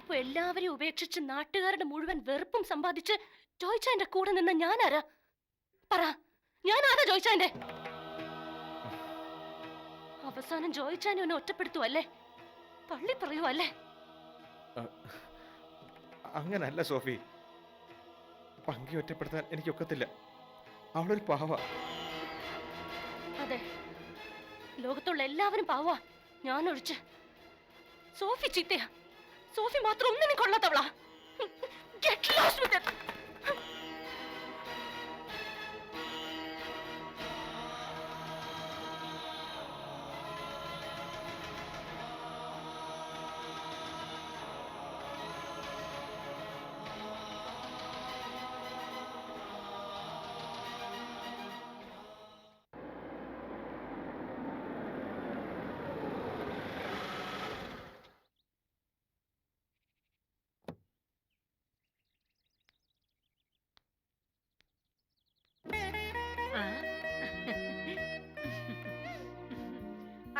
അപ്പൊ എല്ലാവരെയും ഉപേക്ഷിച്ച് നാട്ടുകാരുടെ മുഴുവൻ വെറുപ്പും സമ്പാദിച്ച് ജോയ്ച്ചാന്റെ കൂടെ നിന്ന ഞാനാരാ? പറ, ഞാനാരാ ജോയ്ച്ചാന്റെ? അവസാനം ജോയ്ച്ചാനെ ഒന്ന് ഒറ്റപ്പെടുത്തുവല്ലേ? തള്ളി പറയുവല്ലേ? അങ്ങനല്ല സോഫി, പങ്കി ഒറ്റപ്പെടുത്താൻ എനിക്കൊക്കത്തില്ല. അവളൊരു പാവ. അതെ, ലോകത്തുള്ള എല്ലാവരും പാവാ, ഞാനൊഴിച്ച്. സോഫി ചീത്തയാ, സോഫി മാത്രം ഒന്നിനും കൊള്ളാത്തവളാ. Get lost with it.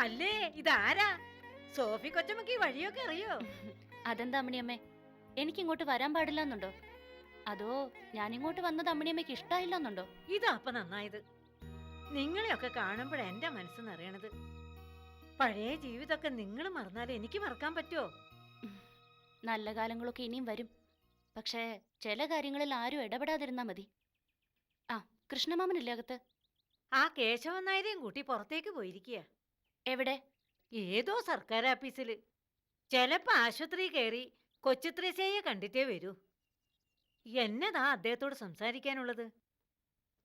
അല്ലേ, ഇതാരാ? സോഫി കൊച്ചമ്മക്ക് വഴിയൊക്കെ അറിയോ? അതെന്താ അമ്മണിയമ്മേ, എനിക്ക് ഇങ്ങോട്ട് വരാൻ പാടില്ലെന്നുണ്ടോ? അതോ ഞാൻ ഇങ്ങോട്ട് വന്നത് അമ്മണിയമ്മയ്ക്ക് ഇഷ്ടായില്ലെന്നുണ്ടോ? ഇതാ അപ്പൊ നന്നായത്. നിങ്ങളെയൊക്കെ കാണുമ്പോഴാ എന്റെ മനസ്സെന്നറിയണത്. പഴയ ജീവിതമൊക്കെ നിങ്ങൾ മറന്നാലേ എനിക്ക് മറക്കാൻ പറ്റുമോ? നല്ല കാലങ്ങളൊക്കെ ഇനിയും വരും. പക്ഷേ ചില കാര്യങ്ങളിൽ ആരും ഇടപെടാതിരുന്നാ മതി. ആ, കൃഷ്ണമാമനില്ലേ അകത്ത്? ആ കേശവൻ നായരെയും കൂട്ടി പുറത്തേക്ക് പോയിരിക്കുക. എവിടെ? ഏതോ സർക്കാർ ഓഫീസില്. ചിലപ്പോ ആശുപത്രി കയറി കൊച്ചുത്രേസ്യയെ കണ്ടിട്ടേ വരൂ. എന്നതാ അദ്ദേഹത്തോട് സംസാരിക്കാനുള്ളത്?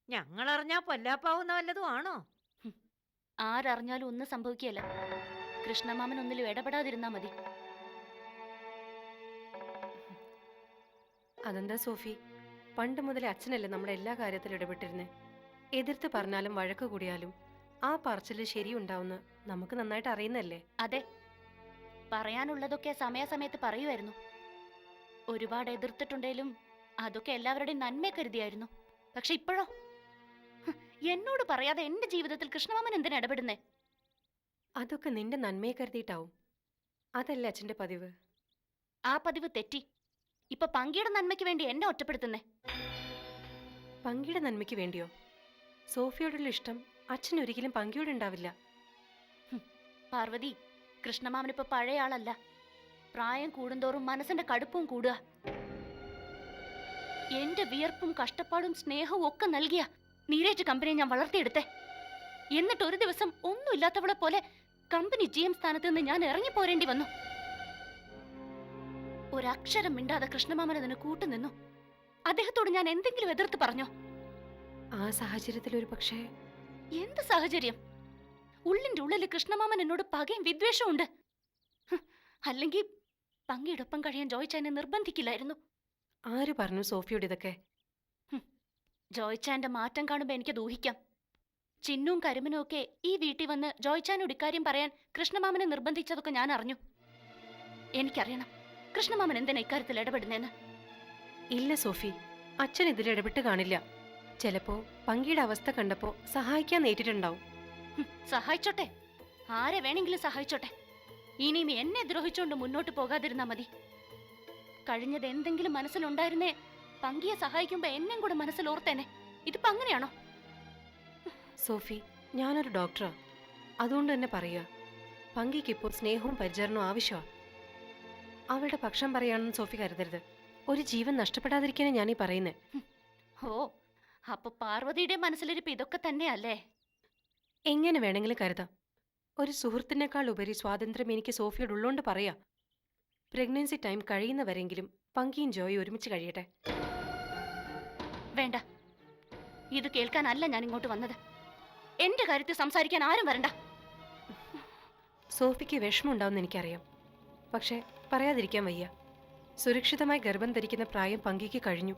ഞങ്ങളറിഞ്ഞാ പൊല്ലാപ്പാവുന്ന വല്ലതും ആണോ? ആരറിഞ്ഞാലും ഒന്നും സംഭവിക്കുകയല്ല. കൃഷ്ണമാമൻ ഒന്നിലും ഇടപെടാതിരുന്നാ മതി. അതെന്താ സോഫി, പണ്ട് മുതലേ അച്ഛനല്ലേ നമ്മുടെ എല്ലാ കാര്യത്തിലും ഇടപെട്ടിരുന്നേ. എതിർത്ത് പറഞ്ഞാലും വഴക്ക് കൂടിയാലും ആ പറച്ചില് ശരിയുണ്ടാവുന്ന നമുക്ക് നന്നായിട്ട് അറിയുന്നല്ലേ. അതെ, പറയാനുള്ളതൊക്കെ സമയാസമയത്ത് പറയുമായിരുന്നു. ഒരുപാട് എതിർത്തിട്ടുണ്ടെങ്കിലും അതൊക്കെ എല്ലാവരുടെയും നന്മ കരുതിയായിരുന്നു. പക്ഷെ ഇപ്പോഴോ? എന്നോട് പറയാതെ എന്റെ ജീവിതത്തിൽ കൃഷ്ണമാമൻ എന്തിനാ ഇടപെടുന്നേ? അതൊക്കെ നിന്റെ നന്മയെ കരുതിയിട്ടാവും. അതല്ലേ അച്ഛന്റെ പതിവ്. ആ പതിവ് തെറ്റി. ഇപ്പൊ പങ്കിയുടെ നന്മയ്ക്ക് വേണ്ടി എന്നെ ഒറ്റപ്പെടുത്തുന്നേ. പങ്കിയുടെ നന്മയ്ക്ക് വേണ്ടിയോ? സോഫിയോടുള്ള ഇഷ്ടം അച്ഛൻ ഒരിക്കലും പങ്കിയോടുണ്ടാവില്ല. പാർവതി, കൃഷ്ണമാമനിപ്പോ പഴയ ആളല്ല. പ്രായം കൂടുന്തോറും മനസ്സിന്റെ കടുപ്പവും കൂടുക. എന്റെ വിയർപ്പും കഷ്ടപ്പാടും സ്നേഹവും ഒക്കെ നൽകിയ നീരേറ്റ് കമ്പനിയെ ഞാൻ വളർത്തിയെടുത്തേ. എന്നിട്ട് ഒരു ദിവസം ഒന്നുമില്ലാത്തവളെ പോലെ കമ്പനി GM സ്ഥാനത്ത് നിന്ന് ഞാൻ ഇറങ്ങിപ്പോരേണ്ടി വന്നു. ഒരക്ഷരം മിണ്ടാതെ കൃഷ്ണമാമൻ അതിന് കൂട്ടുനിന്നു. അദ്ദേഹത്തോട് ഞാൻ എന്തെങ്കിലും എതിർത്ത് പറഞ്ഞോ? ആ സാഹചര്യത്തിൽ ഒരു പക്ഷേ. എന്ത് സാഹചര്യം? ഉള്ളിന്റെ ഉള്ളിൽ കൃഷ്ണമാമൻ എന്നോട് പകയും വിദ്വേഷവും ഉണ്ട്. അല്ലെങ്കിൽ പങ്കിയോടൊപ്പം കഴിയാൻ ജോയ്ച്ചാനെ നിർബന്ധിക്കില്ലായിരുന്നു. ആര് പറഞ്ഞു സോഫിയോട് ഇതൊക്കെ? ജോയ്ച്ചാന്റെ മാറ്റം കാണുമ്പോ എനിക്കത് ഊഹിക്കാം. ചിന്നും കരുമനും ഒക്കെ ഈ വീട്ടിൽ വന്ന് ജോയ്ച്ചാനോട് ഇക്കാര്യം പറയാൻ കൃഷ്ണമാമനെ നിർബന്ധിച്ചതൊക്കെ ഞാൻ അറിഞ്ഞു. എനിക്കറിയണം കൃഷ്ണമാമൻ എന്തിനാ ഇക്കാര്യത്തിൽ ഇടപെടുന്നേന്ന്. ഇല്ല സോഫി, അച്ഛൻ ഇതിൽ ഇടപെട്ട് കാണില്ല. ചിലപ്പോ പങ്കിയുടെ അവസ്ഥ കണ്ടപ്പോ സഹായിക്കാൻ നേരിട്ടുണ്ടാവും. സഹായിച്ചോട്ടെ, ആരെ വേണമെങ്കിലും സഹായിച്ചോട്ടെ. ഇനിയും എന്നെ ദ്രോഹിച്ചുകൊണ്ട് മുന്നോട്ട് പോകാതിരുന്നാ മതി. കഴിഞ്ഞത് എന്തെങ്കിലും മനസ്സിലുണ്ടായിരുന്നേ പങ്കിയെ സഹായിക്കുമ്പോ എന്നെയും കൂടെ മനസ്സിൽ ഓർത്തേനെ. ഇതിപ്പോ അങ്ങനെയാണോ? സോഫി, ഞാനൊരു ഡോക്ടറാ. അതുകൊണ്ട് തന്നെ പറയുക, പങ്കിക്കിപ്പോൾ സ്നേഹവും പരിചരണവും ആവശ്യമാ. അവളുടെ പക്ഷം പറയാണെന്ന് സോഫി കരുതരുത്. ഒരു ജീവൻ നഷ്ടപ്പെടാതിരിക്കാനാ ഞാനീ പറയുന്നേ. ഓ, അപ്പൊ പാർവതിയുടെ മനസ്സിലിരിപ്പ് ഇതൊക്കെ തന്നെയല്ലേ? എങ്ങനെ വേണമെങ്കിലും കരുതാം. ഒരു സുഹൃത്തിനേക്കാൾ ഉപരി സ്വാതന്ത്ര്യം എനിക്ക് സോഫിയോട് ഉള്ളോണ്ട് പറയാ. പ്രഗ്നൻസി ടൈം കഴിയുന്നവരെങ്കിലും പങ്കിയും ജോയി ഒരുമിച്ച് കഴിയട്ടെ. വേണ്ട, ഇത് കേൾക്കാനല്ല ഞാൻ ഇങ്ങോട്ട് വന്നത്. എന്റെ കാര്യത്തിൽ സംസാരിക്കാൻ ആരും വരണ്ട. സോഫിക്ക് വിഷമമുണ്ടാവുമെന്ന് എനിക്കറിയാം. പക്ഷേ പറയാതിരിക്കാൻ വയ്യ. സുരക്ഷിതമായി ഗർഭം ധരിക്കുന്ന പ്രായം പങ്കിക്ക് കഴിഞ്ഞു.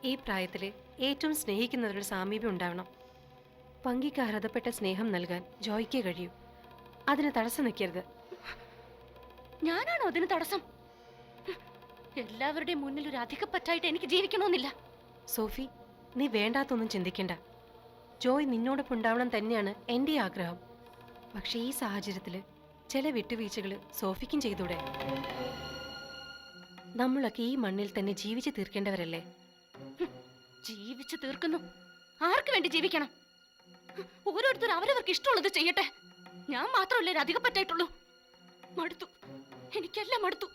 ഈ പ്രായത്തില് ഏറ്റവും സ്നേഹിക്കുന്നവരുടെ സാമീപ്യം ഉണ്ടാവണം. പങ്കിക്ക് അർഹതപ്പെട്ട സ്നേഹം നൽകാൻ ജോയ്ക്ക് കഴിയൂ. അതിന് തടസ്സം നിൽക്കരുത്. ഞാനാണോ അതിന് തടസ്സം? എല്ലാവരുടെയും മുന്നിൽ ഒരു അധികപ്പറ്റായിട്ട് എനിക്ക് ജീവിക്കണമെന്നില്ല. സോഫി, നീ വേണ്ടാത്തൊന്നും ചിന്തിക്കണ്ട. ജോയ് നിന്നോടൊപ്പം ഉണ്ടാവണം തന്നെയാണ് എൻ്റെ ആഗ്രഹം. പക്ഷേ ഈ സാഹചര്യത്തിൽ ചില വിട്ടുവീഴ്ചകൾ സോഫിക്കും ചെയ്തൂടെ? നമ്മളൊക്കെ ഈ മണ്ണിൽ തന്നെ ജീവിച്ചു തീർക്കേണ്ടവരല്ലേ? ജീവിച്ചു തീർക്കുന്നു. ആർക്ക് വേണ്ടി ജീവിക്കണം? ഓരോരുത്തർ അവരവർക്ക് ഇഷ്ടമുള്ളത് ചെയ്യട്ടെ. ഞാൻ മാത്രമല്ലേ ഒരു അധികം പറ്റായിട്ടുള്ളൂ. മടുത്തു, എനിക്കെല്ലാം മടുത്തു.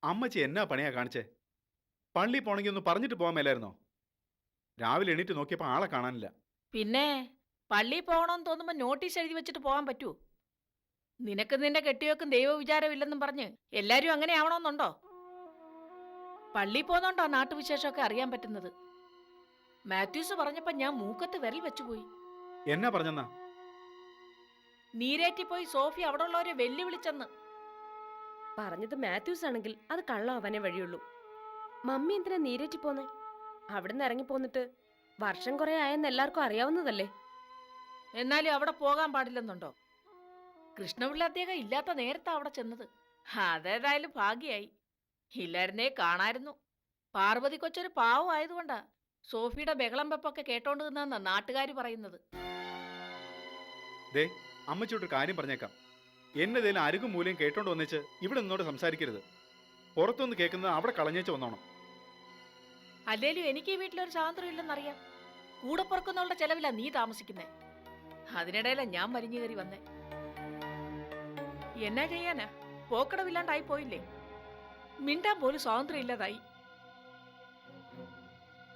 അമ്മച്ചി എന്നാ പണിയാ കാണിച്ചേ? പള്ളി പോണെങ്കിൽ ഒന്ന് പറഞ്ഞിട്ട് പോകാൻ മേലായിരുന്നോ? രാവിലെ എണീറ്റ് നോക്കിയപ്പോൾ ആളെ കാണാനില്ല. പിന്നെ പള്ളിയിൽ പോകണമെന്ന് തോന്നുമ്പോൾ നോട്ടീസ് എഴുതി വെച്ചിട്ട് പോകാൻ പറ്റൂ? നിനക്ക് നിന്റെ കെട്ടിയോക്കും ദൈവവിചാരമില്ലെന്നും പറഞ്ഞ് എല്ലാരും അങ്ങനെ ആവണമെന്നുണ്ടോ? പള്ളിയിൽ പോകുന്നോണ്ടോ നാട്ടുവിശേഷമൊക്കെ അറിയാൻ പറ്റുന്നത്? മാത്യൂസ് പറഞ്ഞപ്പോ ഞാൻ മൂക്കത്ത് വിരൽ വെച്ചുപോയി. എന്നാ പറഞ്ഞെന്നാ? നീരേറ്റി പോയി സോഫി അവിടെ ഉള്ളവരെ വെല്ലുവിളിച്ചെന്ന്. പറഞ്ഞത് മാത്യൂസ് ആണെങ്കിൽ അത് കള്ളാവാനേ വഴിയുള്ളൂ. മമ്മി എന്തിനാ നീരേറ്റി പോന്നെ? അവിടുന്ന് ഇറങ്ങിപ്പോന്നിട്ട് വർഷം കുറെ ആയെന്ന് എല്ലാവർക്കും അറിയാവുന്നതല്ലേ. എന്നാലും അവിടെ പോകാൻ പാടില്ലെന്നുണ്ടോ? കൃഷ്ണപിള്ള അദ്ദേഹം ഇല്ലാത്ത നേരത്താ അവിടെ ചെന്നത്. അതേതായാലും ഭാഗ്യായി. ഇല്ലായിരുന്നേ കാണായിരുന്നു. പാർവതി കൊച്ചൊരു പാവം ആയതുകൊണ്ടാ സോഫിയുടെ ബഹളം വെപ്പൊക്കെ കേട്ടോണ്ട് നിന്നാ നാട്ടുകാർ പറയുന്നത്. ദേ, അമ്മച്ചിയോട്ട് കാര്യം പറഞ്ഞേക്കാം. എന്നതേലും അരുകും മൂലയും കേട്ടോണ്ട് വന്നേച്ച് ഇവിടെ നിന്നോട് സംസാരിക്കരുത്. പുറത്തുനിന്ന് കേൾക്കുന്നത് അവിടെ കളഞ്ഞേച്ച് വന്നോണം. അല്ലേലും എനിക്ക് ഈ വീട്ടിലൊരു സ്വാതന്ത്ര്യം ഇല്ലെന്നറിയാം. കൂടെ പുറക്കുന്നവളുടെ ചെലവിലാ നീ താമസിക്കുന്നേ. അതിനിടയിലാ ഞാൻ വലിഞ്ഞു കയറി വന്നേ. എന്നാ ചെയ്യാനാ? പോക്കടവില്ലാണ്ടായി പോയില്ലേ? മിണ്ടാൻ പോലും സ്വാതന്ത്ര്യം ഇല്ലാതായി.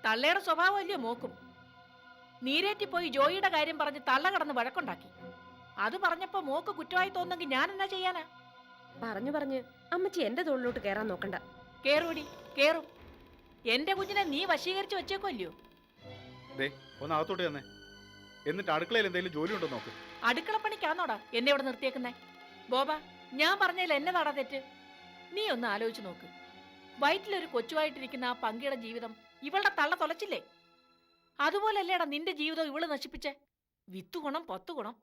തള്ളയുടെ സ്വഭാവം അല്ലയോ മോക്കും? നീരേറ്റി പോയി ജോയിയുടെ കാര്യം പറഞ്ഞ് തള്ള കടന്ന് വഴക്കുണ്ടാക്കി. അത് പറഞ്ഞപ്പോ മോക്ക് കുറ്റമായി തോന്നെങ്കിൽ ഞാൻ എന്നാ ചെയ്യാനാ? പറഞ്ഞു പറഞ്ഞ് അമ്മച്ചി എന്റെ തോളിലോട്ട് കയറാൻ നോക്കണ്ട. കേറൂടി, കേറും. എന്റെ കുഞ്ഞിനെ നീ വശീകരിച്ച് വെച്ചേക്കുമല്ലയോ? ദേ, ഒന്ന് അകത്തോട്ട് തന്നെ. എന്നിട്ട് അടുക്കളയിൽ എന്തെങ്കിലും ജോലി ഉണ്ടോ നോക്ക്. അടുക്കളപ്പണിക്കാന്നോടാ എന്നെ ഇവിടെ നിർത്തിയേക്കുന്നേ? ബോബ, ഞാൻ പറഞ്ഞതിൽ എന്നതാടാ തെറ്റ്? നീ ഒന്ന് ആലോചിച്ച് നോക്ക്. വയറ്റിലൊരു കൊച്ചുവായിട്ടിരിക്കുന്ന ആ പങ്കിയുടെ ജീവിതം ഇവളുടെ തള്ള തൊലച്ചില്ലേ? അതുപോലല്ലേടാ നിന്റെ ജീവിതം ഇവള് നശിപ്പിച്ചേ? വിത്തു ഗുണം 10 ഗുണം.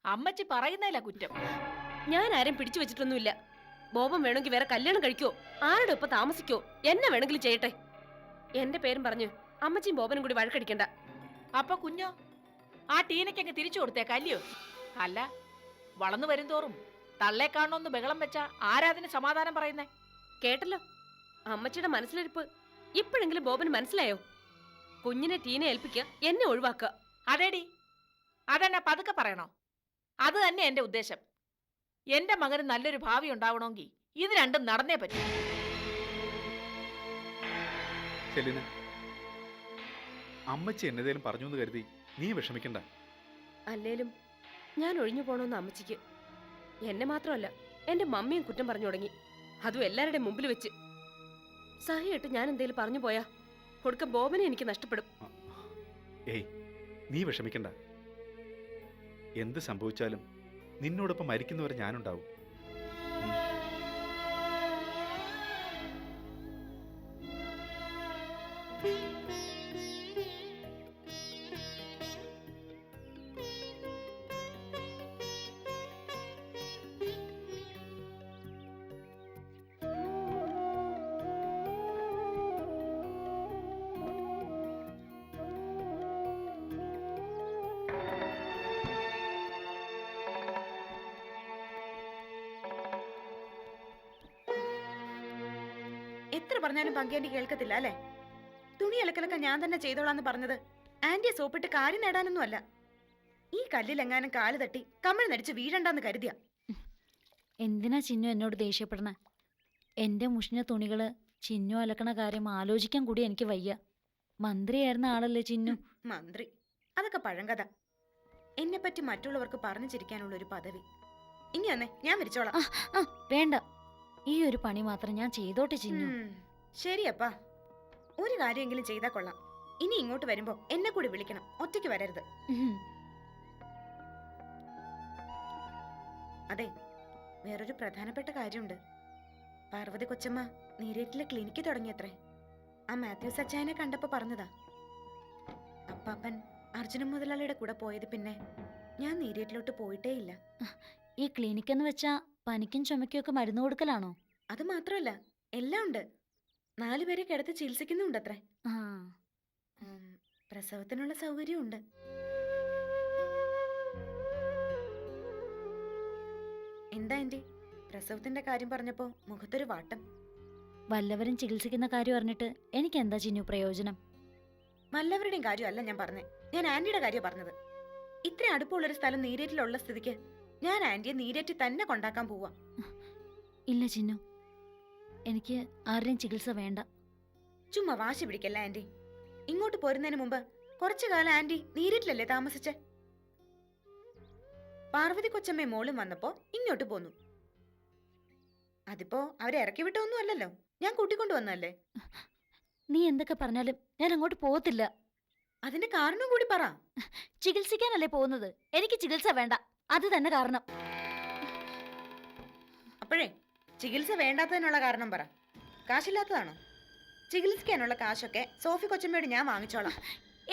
അമ്മച്ചി പറയുന്നതില്ല കുറ്റം. ഞാൻ ആരും പിടിച്ചു വെച്ചിട്ടൊന്നുമില്ല. ബോബൻ വേണമെങ്കിൽ വേറെ കല്യാണം കഴിക്കോ, ആരുടെ ഒപ്പം താമസിക്കോ, എന്നെ വേണമെങ്കിലും ചെയ്യട്ടെ. എന്റെ പേരും പറഞ്ഞ് അമ്മച്ചിയും ബോബനും കൂടി വഴക്കടിക്കണ്ട. അപ്പൊ കുഞ്ഞോ, ആ ടീനയ്ക്കങ്ങ് തിരിച്ചു കൊടുത്തേക്കല്ലയോ? അല്ല, വളർന്നു വരും തോറും തള്ളെ കാണണമെന്ന് ബഹളം വെച്ച ആരാതിന് സമാധാനം പറയുന്നേ? കേട്ടല്ലോ അമ്മച്ചിയുടെ മനസ്സിലിരിപ്പ്. ഇപ്പോഴെങ്കിലും ബോബന് മനസ്സിലായോ? കുഞ്ഞിനെ ടീനെ ഏൽപ്പിക്കുക, എന്നെ ഒഴിവാക്കുക. അതേടി, അതെന്നെ പതുക്കെ പറയണോ? അത് തന്നെ എന്റെ ഉദ്ദേശം. എന്റെ മകന് നല്ലൊരു ഭാവി ഉണ്ടാവണമെങ്കിൽ ഇത് രണ്ടും നടന്നേ പറ്റൂ. സെലിന, അമ്മച്ചി എന്നതേലും പറഞ്ഞു എന്ന് കരുതി നീ വിഷമിക്കണ്ട. അല്ലേലും ഞാൻ ഒഴിഞ്ഞു പോണോന്ന് അമ്മച്ചിക്ക്. എന്നെ മാത്രമല്ല എന്റെ മമ്മിയും കുറ്റം പറഞ്ഞു തുടങ്ങി. അതും എല്ലാവരുടെയും മുമ്പിൽ വെച്ച്. സഹിയിട്ട് ഞാൻ എന്തേലും പറഞ്ഞു പോയാ കൊടുക്ക ബോബനെ എനിക്ക് നഷ്ടപ്പെടും. ഏയ്, നീ വിഷമിക്കണ്ട. എന്ത് സംഭവിച്ചാലും നിന്നോടൊപ്പം മരിക്കുന്നവരെ ഞാനുണ്ടാവും. എത്ര പറഞ്ഞാലും പങ്കേണ്ടി കേൾക്കത്തില്ല അല്ലേ? തുണി അലക്കലൊക്കെ ഞാൻ തന്നെ ചെയ്തോളാന്ന് പറഞ്ഞത് ആന്റിയെ സോപ്പിട്ട് കാര്യം നേടാനൊന്നും അല്ല. ഈ കല്ലിലെങ്ങാനും കാല് തട്ടി കമിഴ് നടിച്ച് വീഴണ്ടെന്ന് കരുതിയ. എന്തിനാ ചിന്നു എന്നോട് ദേഷ്യപ്പെടണ? എന്റെ മുഷിഞ്ഞ തുണികള് ചിന്നു അലക്കണ കാര്യം ആലോചിക്കാൻ കൂടി എനിക്ക് വയ്യ. മന്ത്രിയായിരുന്ന ആളല്ലേ ചിന്നു. മന്ത്രി അതൊക്കെ പഴങ്കഥ. എന്നെ പറ്റി മറ്റുള്ളവർക്ക് പറഞ്ഞു ചിരിക്കാനുള്ള ഒരു പദവി. ഇനി വന്നേ, ഞാൻ വിരിച്ചോളാം. വേണ്ട, ഈ ഒരു പണി മാത്രം ഞാൻ ചെയ്തോട്ടെ ചിന്നു. ശരിയപ്പാ, ഒരു കാര്യമെങ്കിലും ചെയ്താ കൊള്ളാം. ഇനി ഇങ്ങോട്ട് വരുമ്പോ എന്നെ കൂടി വിളിക്കണം, ഒറ്റയ്ക്ക് വരരുത്. അതെ, വേറൊരു പ്രധാനപ്പെട്ട കാര്യമുണ്ട്. പാർവതി കൊച്ചമ്മ നീരേറ്റിലെ ക്ലിനിക്ക് തുടങ്ങിയത്രേ. ആ മാത്യൂസ് അച്ചായനെ കണ്ടപ്പോ പറഞ്ഞതാ. അപ്പാപ്പൻ അർജുന മുതലാളിയുടെ കൂടെ പോയത് പിന്നെ ഞാൻ നീരേറ്റിലോട്ട് പോയിട്ടേ ഇല്ല. ഈ ക്ലിനിക് എന്ന് വെച്ചാ പനിക്കും ചുമയ്ക്കും ഒക്കെ മരുന്ന് കൊടുക്കലാണോ? അത് മാത്രമല്ല, എല്ലാം ഉണ്ട്. 4 പേരെ കിടത്തി ചികിത്സിക്കുന്നുണ്ടത്രേ. ആ. പ്രസവത്തിനുള്ള സൗകര്യം ഉണ്ട്. എന്താ ആന്റി, പ്രസവത്തിന്റെ കാര്യം പറഞ്ഞപ്പോ മുഖത്തൊരു വാട്ടം? വല്ലവരും ചികിത്സിക്കുന്ന കാര്യം അറിഞ്ഞിട്ട് എനിക്ക് എന്താ ചിന്നു പ്രയോജനം? വല്ലവരുടെയും കാര്യമല്ല ഞാൻ പറഞ്ഞേ, ഞാൻ ആന്റിയുടെ കാര്യം പറഞ്ഞത്. ഇത്ര അടുപ്പമുള്ളൊരു സ്ഥലം നീരേറ്റിലുള്ള സ്ഥിതിക്ക് ഞാൻ ആന്റിയെ നീരേറ്റി തന്നെ കൊണ്ടാക്കാൻ പോവാ. ഇല്ല ചിന്നു, എനിക്ക് ആരുടെയും ചികിത്സ വേണ്ട. ചുമ്മാ വാശി പിടിക്കല്ല ആന്റി. ഇങ്ങോട്ട് പോരുന്നതിന് മുമ്പ് കുറച്ചു കാലം ആന്റി നീരേറ്റിലല്ലേ താമസിച്ചേ? പാർവതി കൊച്ചമ്മയും മോളും വന്നപ്പോ ഇങ്ങോട്ട് പോന്നു. അതിപ്പോ അവരെ ഇറക്കി വിട്ടൊന്നും അല്ലല്ലോ, ഞാൻ കൂട്ടിക്കൊണ്ടു വന്നല്ലേ. നീ എന്തൊക്കെ പറഞ്ഞാലും ഞാൻ അങ്ങോട്ട് പോകത്തില്ല. അതിന്റെ കാരണം കൂടി പറ. ചികിത്സിക്കാനല്ലേ പോകുന്നത്, എനിക്ക് ചികിത്സ വേണ്ട, അത് തന്നെ കാരണം. അപ്പോഴേ ചികിത്സ വേണ്ടാത്തതിനുള്ള കാരണം പറ. കാശില്ലാത്തതാണോ? ചികിത്സിക്കാനുള്ള കാശൊക്കെ സോഫി കൊച്ചമ്മയോട് ഞാൻ വാങ്ങിച്ചോളാം.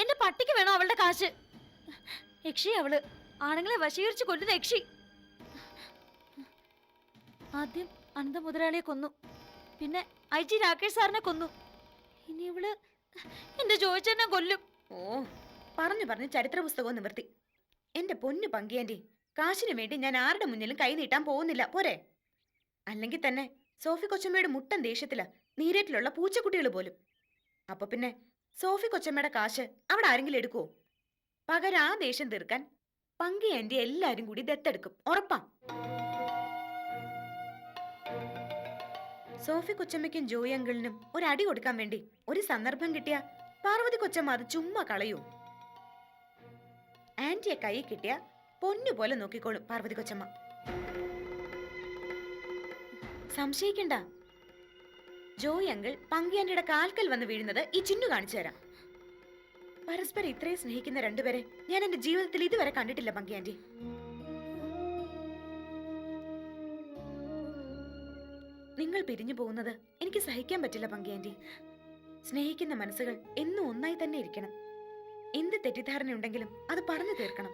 എന്റെ പട്ടിക്ക് വേണോ അവളുടെ കാശ്? യക്ഷി അവള്, ആണുങ്ങളെ വശീകരിച്ച് കൊല്ലുന്ന യക്ഷി. ആദ്യം അനന്ത മുതലാളിയെ കൊന്നു, പിന്നെ IG രാകേഷ് സാറിനെ കൊന്നു, ഇനി ഇവള് എന്റെ ജോയിച്ചെന്നെ കൊല്ലും. ഓ, പറഞ്ഞു പറഞ്ഞ് ചരിത്ര പുസ്തകവും നിവർത്തി. എന്റെ പൊന്നു പങ്കിയാന്റി, കാശിനു വേണ്ടി ഞാൻ ആരുടെ മുന്നിലും കൈ നീട്ടാൻ പോകുന്നില്ല, പോരെ? അല്ലെങ്കിൽ തന്നെ സോഫി കൊച്ചമ്മയുടെ മുട്ടൻ ദേഷ്യത്തില നീരേറ്റിലുള്ള പൂച്ചക്കുട്ടികൾ പോലും. അപ്പൊ പിന്നെ സോഫി കൊച്ചമ്മയുടെ കാശ് അവിടെ ആരെങ്കിലും എടുക്കുവോ? പകരം ആ ദേഷ്യം തീർക്കാൻ പങ്കിയാന്റി എല്ലാരും കൂടി ദത്തെടുക്കും, ഉറപ്പാ. സോഫി കൊച്ചമ്മയ്ക്കും ജോയി അങ്കിളിനും ഒരു അടി കൊടുക്കാൻ വേണ്ടി ഒരു സന്ദർഭം കിട്ടിയ പാർവതി കൊച്ചമ്മ അത് ചുമ്മാ കളയൂ? ആന്റിയെ കൈ കിട്ടിയ പൊന്നുപോലെ നോക്കിക്കോളും പാർവതി കൊച്ചമ്മ. സംശയിക്കണ്ട. ജോയി അങ്കിൾ പങ്കിയാന്റിയുടെ കാൽക്കൽ വന്ന് വീഴുന്നത് ഈ ചിന്നു കാണിച്ചു തരാം. പരസ്പരം ഇത്രയും സ്നേഹിക്കുന്ന രണ്ടുപേരെ ഞാൻ എന്റെ ജീവിതത്തിൽ ഇതുവരെ കണ്ടിട്ടില്ല പങ്കിയാന്റി. നിങ്ങൾ പിരിഞ്ഞു പോകുന്നത് എനിക്ക് സഹിക്കാൻ പറ്റില്ല പങ്കിയാന്റി. സ്നേഹിക്കുന്ന മനസ്സുകൾ എന്നും ഒന്നായി തന്നെ ഇരിക്കണം. എന്ത് തെറ്റിദ്ധാരണ ഉണ്ടെങ്കിലും അത് പറഞ്ഞു തീർക്കണം.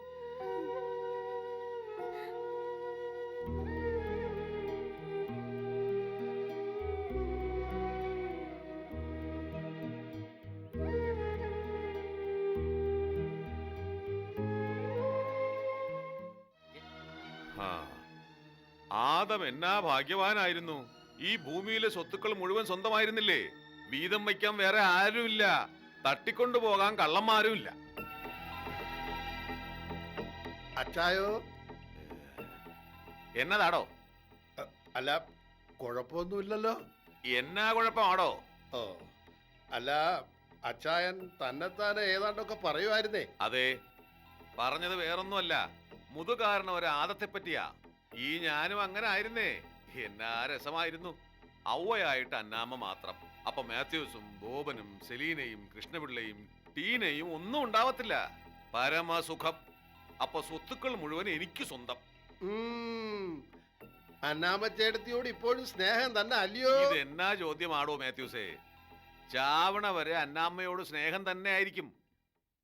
ആദം എന്നാ ഭാഗ്യവാനായിരുന്നു. ഈ ഭൂമിയിലെ സ്വത്തുക്കൾ മുഴുവൻ സ്വന്തമായിരുന്നില്ലേ? വീതം വയ്ക്കാൻ വേറെ ആരുമില്ല, തട്ടിക്കൊണ്ടു പോകാൻ കള്ളന്മാരുമില്ല. അച്ചായോ? എന്നതാടോ? അല്ല, കുഴപ്പമൊന്നുമില്ലല്ലോ. എന്നാ കുഴപ്പമാടോ? ഓ, അല്ല, അച്ചായൻ തന്നെത്താനെ ഏതാണ്ടൊക്കെ പറയുമായിരുന്നേ. അതെ, പറഞ്ഞത് വേറൊന്നുമല്ല, മുതുകാരണ ഒരു ആദത്തെ പറ്റിയാ. ഈ ഞാനും അങ്ങനെ ആയിരുന്നേ. എന്നാ രസമായിരുന്നു. ഔവയായിട്ട് അന്നാമ്മ മാത്രം. അപ്പൊ മാത്യൂസും ബോബനും സെലീനയും കൃഷ്ണപിള്ളയും ടീനയും ഒന്നും ഉണ്ടാവത്തില്ല. പരമസുഖം. അപ്പൊ സ്വത്തുക്കൾ മുഴുവൻ എനിക്ക് സ്വന്തം. അന്നാമ്മച്ചേടത്തിയോട് ഇപ്പോഴും സ്നേഹം തന്നെ അല്ലയോ? ഇത് എന്നാ ചോദ്യമാടോ മാത്യൂസേ? ചാവണ വരെ അന്നാമ്മയോട് സ്നേഹം തന്നെ ആയിരിക്കും.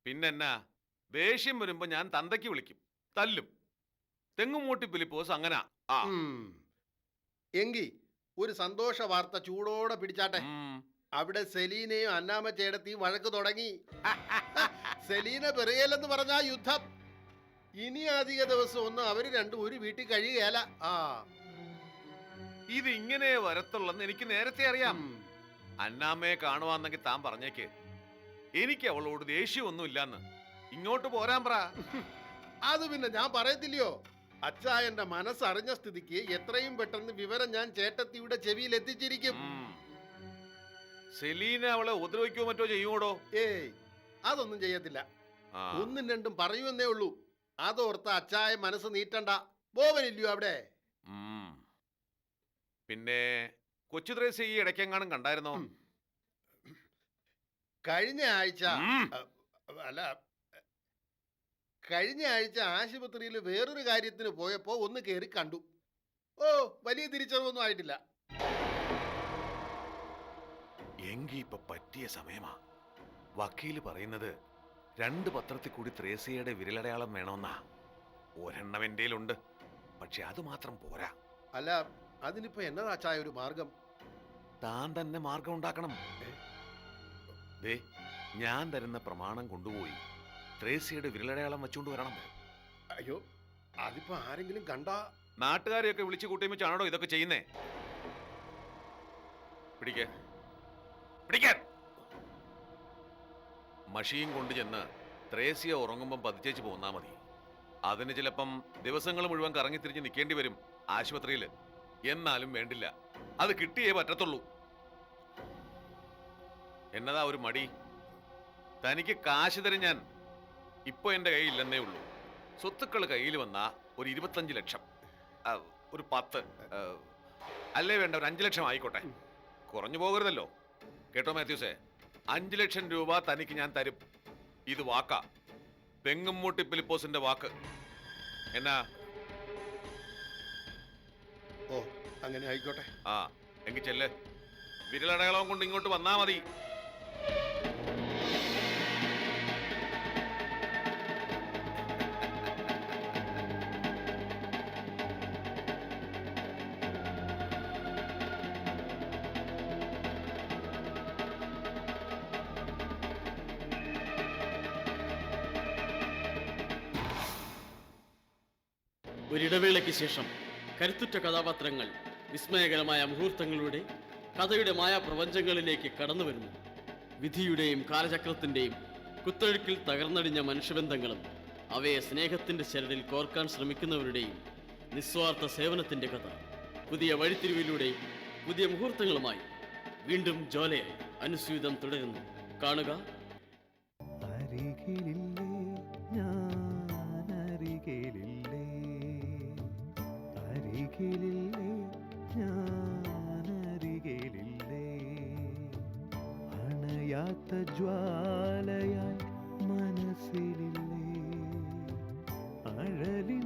പിന്നെന്നാ, ദേഷ്യം വരുമ്പോ ഞാൻ തന്തയ്ക്ക് വിളിക്കും, തല്ലും. തെങ്ങുമൂട്ടി ഫിലിപ്പോസ് അങ്ങനാ. എങ്കി ഒരു സന്തോഷ വാർത്ത ചൂടോടെ പിടിച്ചാട്ടെ. അവിടെ സെലീനയും അന്നാമ്മ ചേടത്തിയും വഴക്ക് തുടങ്ങി. സെലീന പെറിയലെന്ന് പറഞ്ഞാ യുദ്ധം. ഇനി അധിക ദിവസം ഒന്നും അവര് രണ്ടും ഒരു വീട്ടിൽ കഴിയുകയല്ല. ഇത് ഇങ്ങനെ വരത്തുള്ളെന്ന് എനിക്ക് നേരത്തെ അറിയാം. അന്നാമ്മയെ കാണുവാന്നെങ്കിൽ താൻ പറഞ്ഞേക്ക്, എനിക്ക് അവളോട് ദേഷ്യമൊന്നും ഇല്ലാന്ന്. ഇങ്ങോട്ട് പോരാൻ പറ. അത് പിന്നെ ഞാൻ പറയത്തില്ലയോ? അച്ചായന്റെ മനസ്സറിഞ്ഞ സ്ഥിതിക്ക് എത്രയും പെട്ടെന്ന് വിവരം ഞാൻ ചേട്ടത്തിയുടെ ചെവിയിൽ എത്തിച്ചിരിക്കും. സെലീന അവളെ ഉപദ്രവിക്കോ മറ്റോ ചെയ്യുമോടോ? ഏയ്, അതൊന്നും ചെയ്യത്തില്ല. ഒന്നും രണ്ടും പറയുമെന്നേ ഉള്ളൂ. അതോർത്ത് അച്ചായ മനസ്സ് നീട്ടണ്ട. ബോവനില്ലയോ അവിടെ? പിന്നെ കൊച്ചു ത്രേസ്യ ഈ ഇടയ്ക്കെങ്ങാനും കണ്ടായിരുന്നോ? കഴിഞ്ഞ ആഴ്ച ആശുപത്രിയിൽ വേറൊരു കാര്യത്തിന് പോയപ്പോ ഒന്ന് കയറി കണ്ടു. ഓ, വലിയ തിരിച്ചറിവൊന്നും ആയിട്ടില്ല. എങ്കി ഇപ്പൊ പറ്റിയ സമയമാ. വക്കീല് പറയുന്നത് 2 പത്രത്തിൽ കൂടി ത്രേസ്യയുടെ വിരലടയാളം വേണമെന്നാ. ഒരെണ്ണം എന്റെയിലുണ്ട്. പക്ഷെ അത് മാത്രം പോരാ. അല്ല, അതിനിപ്പോ എന്നതാ ചായ ഒരു മാർഗം? താൻ തന്നെ മാർഗം ഉണ്ടാക്കണം. ദേ, ഞാൻ തരുന്ന പ്രമാണം കൊണ്ടുപോയി ത്രേസ്യയുടെ വിരലടയാളം വെച്ചുകൊണ്ട് വരണം. അയ്യോ, അതിപ്പോ ആരെങ്കിലും കണ്ടാ? നാട്ടുകാരെയൊക്കെ വിളിച്ചു കൂട്ടിയും വെച്ചാണോ ഇതൊക്കെ ചെയ്യുന്നേ? പിടിക്കാൻ മഷിയും കൊണ്ട് ചെന്ന് ത്രേസ്യ ഉറങ്ങുമ്പം പതിച്ചേച്ച് പോന്നാ മതി. അതിന് ചിലപ്പം ദിവസങ്ങൾ മുഴുവൻ കറങ്ങിത്തിരിഞ്ഞ് നിൽക്കേണ്ടി വരും ആശുപത്രിയിൽ. എന്നാലും വേണ്ടില്ല, അത് കിട്ടിയേ പറ്റത്തുള്ളൂ. എന്നതാ ഒരു മടി? തനിക്ക് കാശ് തരും ഞാൻ. ഇപ്പൊ എന്റെ കയ്യില്ലെന്നേ ഉള്ളൂ. സ്വത്തുക്കൾ കയ്യിൽ വന്നാ ഒരു 25 ലക്ഷം, ഒരു 10, അല്ലേ വേണ്ട ഒരു 5 ലക്ഷം ആയിക്കോട്ടെ. കുറഞ്ഞു പോകരുതല്ലോ. കേട്ടോ മാത്യൂസേ, 5 ലക്ഷം രൂപ തനിക്ക് ഞാൻ തരും. ഇത് വാക്കാ, പെങ്ങമ്മൂട്ടി ഫിലിപ്പോസിന്റെ വാക്ക്. എന്നാ? ഓ, അങ്ങനെ ആയിക്കോട്ടെ. ആ, എങ്കിൽ ചെല്ല്. വിരലടയാളം കൊണ്ട് ഇങ്ങോട്ട് വന്നാ മതി. ഒരിടവേളയ്ക്ക് ശേഷം കരുത്തുറ്റ കഥാപാത്രങ്ങൾ വിസ്മയകരമായ മുഹൂർത്തങ്ങളുടെ കഥയുടെ മായാപ്രപഞ്ചങ്ങളിലേക്ക് കടന്നു വരുന്നു. വിധിയുടെയും കാലചക്രത്തിൻ്റെയും കുത്തൊഴുക്കിൽ തകർന്നടിഞ്ഞ മനുഷ്യബന്ധങ്ങളും അവയെ സ്നേഹത്തിൻ്റെ ചരടിൽ കോർക്കാൻ ശ്രമിക്കുന്നവരുടെയും നിസ്വാർത്ഥ സേവനത്തിൻ്റെ കഥ. പുതിയ വഴിത്തിരിവിലൂടെ പുതിയ മുഹൂർത്തങ്ങളുമായി വീണ്ടും ജോലയിൽ അനുസ്യൂതം തുടരുന്നു. കാണുക. അണയാത്ത ജ്വാലയായി മനസ്സിലില്ലേ, അഴലിൻ